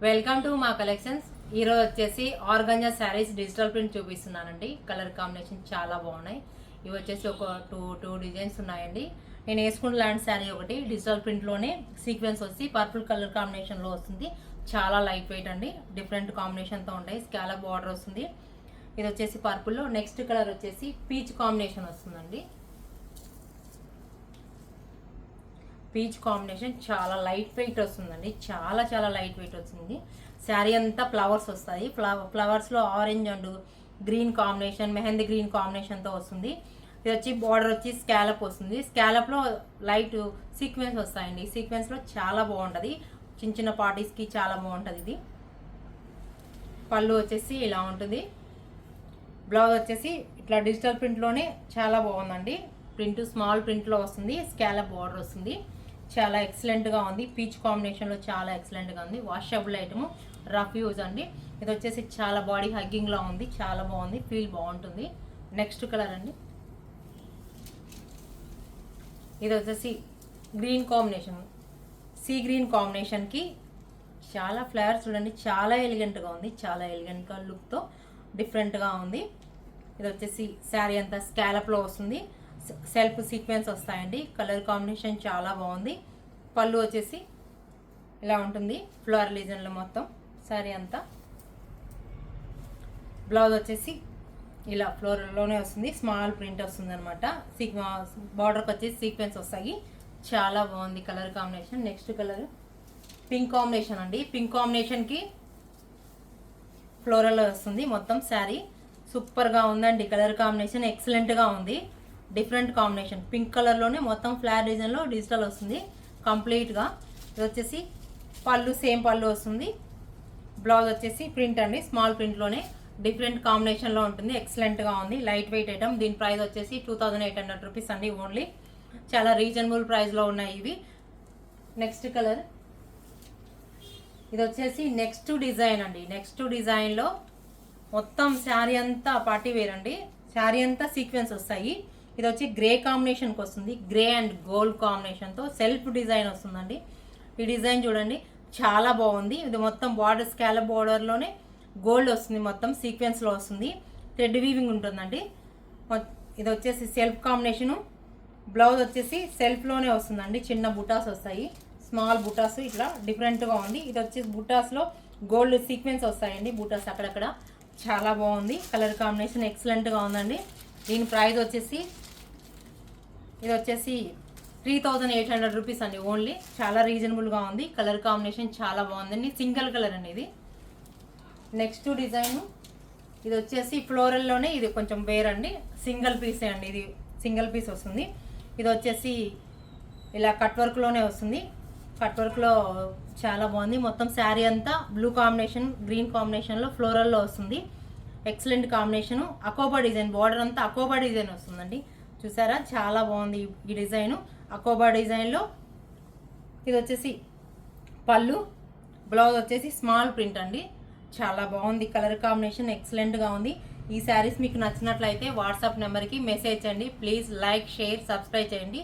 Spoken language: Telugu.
వెల్కమ్ టు మా కలెక్షన్స్. ఈరోజు వచ్చేసి ఆర్గంజా శారీస్ డిజిటల్ ప్రింట్ చూపిస్తున్నానండి. కలర్ కాంబినేషన్ చాలా బాగున్నాయి. ఇవి వచ్చేసి ఒక టూ డిజైన్స్ ఉన్నాయండి. నేను వేసుకున్న లాంటి శారీ ఒకటి డిజిటల్ ప్రింట్లోనే సీక్వెన్స్ వచ్చి పర్పుల్ కలర్ కాంబినేషన్లో వస్తుంది. చాలా లైట్ వెయిట్ అండి, డిఫరెంట్ కాంబినేషన్తో ఉంటాయి. స్కాలప్ బార్డర్ వస్తుంది. ఇది వచ్చేసి పర్పుల్లో. నెక్స్ట్ కలర్ వచ్చేసి పీచ్ కాంబినేషన్ వస్తుందండి. పీచ్ కాంబినేషన్ చాలా లైట్ వెయిట్ వస్తుందండి. చాలా లైట్ వెయిట్ వస్తుంది. శారీ అంతా ఫ్లవర్స్ వస్తాయి. ఫ్లవర్స్లో orange and green combination, mehndi green కాంబినేషన్తో వస్తుంది. ఇది వచ్చి బార్డర్ వచ్చి స్కాలప్ వస్తుంది. స్కాలప్లో లైట్ సీక్వెన్స్ వస్తాయండి. ఈ సీక్వెన్స్లో చాలా బాగుంటుంది. చిన్న పార్టీస్కి చాలా బాగుంటుంది. ఇది పళ్ళు వచ్చేసి ఇలా ఉంటుంది. బ్లౌజ్ వచ్చేసి ఇట్లా డిజిటల్ ప్రింట్లోనే చాలా బాగుందండి. ప్రింట్ స్మాల్ ప్రింట్లో వస్తుంది. స్కాలప్ బార్డర్ వస్తుంది. చాలా ఎక్సలెంట్గా ఉంది. పీచ్ కాంబినేషన్లో చాలా ఎక్సలెంట్గా ఉంది. వాషబుల్ ఐటమ్, రఫ్ యూజ్ అండి. ఇది వచ్చేసి చాలా బాడీ హగ్గింగ్లో ఉంది. చాలా బాగుంది, ఫీల్ బాగుంటుంది. నెక్స్ట్ కలర్ అండి. ఇది వచ్చేసి గ్రీన్ కాంబినేషన్, సీ గ్రీన్ కాంబినేషన్కి చాలా ఫ్లవర్స్ చూడండి. చాలా ఎలిగెంట్గా ఉంది. చాలా ఎలిగెంట్గా లుక్తో డిఫరెంట్గా ఉంది. ఇది వచ్చేసి శారీ అంతా స్కాలప్లో వస్తుంది. సెల్ఫ్ సీక్వెన్స్ వస్తాయండి. కలర్ కాంబినేషన్ చాలా బాగుంది. పళ్ళు వచ్చేసి ఇలా ఉంటుంది. ఫ్లోరల్ డిజైన్లో మొత్తం శారీ అంతా. బ్లౌజ్ వచ్చేసి ఇలా ఫ్లోరల్లోనే వస్తుంది. స్మాల్ ప్రింట్ వస్తుంది అనమాట. బార్డర్కి వచ్చేసి సీక్వెన్స్ వస్తాయి. చాలా బాగుంది colour combination. Next colour pink combination అండి. పింక్ కాంబినేషన్కి ఫ్లోరల్ వస్తుంది మొత్తం శారీ. సూపర్గా ఉందండి. కలర్ కాంబినేషన్ ఎక్సలెంట్గా ఉంది. Different combination. పింక్ కలర్లోనే మొత్తం ఫ్లవర్ డిజైన్లో డిజిటల్ వస్తుంది కంప్లీట్గా. ఇది వచ్చేసి పళ్ళు, సేమ్ పళ్ళు వస్తుంది. బ్లౌజ్ వచ్చేసి ప్రింట్ అండి, స్మాల్ ప్రింట్లోనే డిఫరెంట్ కాంబినేషన్లో ఉంటుంది. ఎక్సలెంట్గా ఉంది. Light weight item. దీని ప్రైస్ వచ్చేసి 2800 రూపీస్ అండి ఓన్లీ. చాలా రీజనబుల్ ప్రైస్లో ఉన్నాయి ఇవి. Next colour. ఇది వచ్చేసి నెక్స్ట్ డిజైన్ అండి. నెక్స్ట్ డిజైన్లో మొత్తం శారీ అంతా పార్టీ వేర్ అండి. శారీ అంతా సీక్వెన్స్ వస్తాయి. ఇది వచ్చి గ్రే కాంబినేషన్కి వస్తుంది. గ్రే అండ్ గోల్డ్ కాంబినేషన్తో సెల్ఫ్ డిజైన్ వస్తుందండి. ఈ డిజైన్ చూడండి, చాలా బాగుంది. ఇది మొత్తం బార్డర్ స్కాలప్ బార్డర్లోనే గోల్డ్ వస్తుంది. మొత్తం సీక్వెన్స్లో వస్తుంది. థ్రెడ్ వీవింగ్ ఉంటుందండి. ఇది వచ్చేసి సెల్ఫ్ కాంబినేషను. బ్లౌజ్ వచ్చేసి సెల్ఫ్లోనే వస్తుందండి. చిన్న బుటాస్ వస్తాయి, స్మాల్ బుటాస్. ఇట్లా డిఫరెంట్గా ఉంది. ఇది వచ్చేసి బుటాస్లో గోల్డ్ సీక్వెన్స్ వస్తాయండి. బుటాస్ అక్కడక్కడ. చాలా బాగుంది. కలర్ కాంబినేషన్ ఎక్సలెంట్గా ఉందండి. దీని ప్రైస్ వచ్చేసి ఇది వచ్చేసి 3800 రూపీస్ అండి ఓన్లీ. చాలా రీజనబుల్గా ఉంది. కలర్ కాంబినేషన్ చాలా బాగుందండి. సింగిల్ కలర్ అండి ఇది. Next design. ఇది వచ్చేసి ఫ్లోరల్లోనే ఇది కొంచెం వేరండి. సింగిల్ పీసే అండి. ఇది సింగిల్ పీస్ వస్తుంది. ఇది వచ్చేసి ఇలా కట్ వర్క్లోనే వస్తుంది. కట్ వర్క్లో చాలా బాగుంది. మొత్తం శారీ అంతా బ్లూ కాంబినేషన్, గ్రీన్ కాంబినేషన్లో ఫ్లోరల్లో వస్తుంది. Excellent combination. అకోబా డిజైన్, బార్డర్ అంతా అకోబా డిజైన్ వస్తుందండి. చూసారా, చాలా బాగుంది ఈ డిజైను. అకోబా డిజైన్లో ఇది వచ్చేసి పళ్ళు. బ్లౌజ్ వచ్చేసి స్మాల్ ప్రింట్ అండి. చాలా బాగుంది. కలర్ కాంబినేషన్ ఎక్సలెంట్గా ఉంది. ఈ శారీస్ మీకు నచ్చినట్లయితే వాట్సాప్ నెంబర్కి మెసేజ్ చేయండి. ప్లీజ్ లైక్, షేర్, సబ్స్క్రైబ్ చేయండి.